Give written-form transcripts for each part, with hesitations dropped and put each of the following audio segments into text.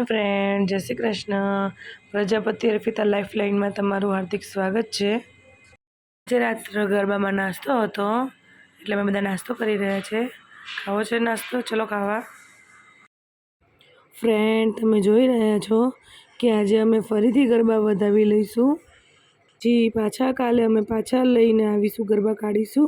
Friend, જય શ્રી કૃષ્ણ. પ્રજાપતિ અર્પિતા લાઈફલાઈનમાં તમારું હાર્દિક સ્વાગત છે. આજે રાત્રે ગરબામાં નાસ્તો હતો એટલે અમે બધા નાસ્તો કરી રહ્યા છે. ખાવો છે નાસ્તો? ચલો ખાવા. ફ્રેન્ડ, તમે જોઈ રહ્યા છો કે આજે અમે ફરીથી ગરબા વધાવી લઈશું. કાલે અમે પાછા લઈને આવીશું, ગરબા કાઢીશું.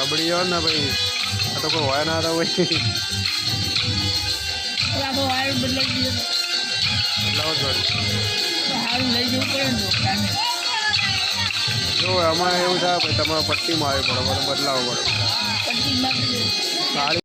लबड़ी हो ना भाई, तो कोई होया ना था भाई। जो हमारे એવું થાય ભાઈ, તમારે પટ્ટીમાં આવી પડે, બદલાવવું પડે.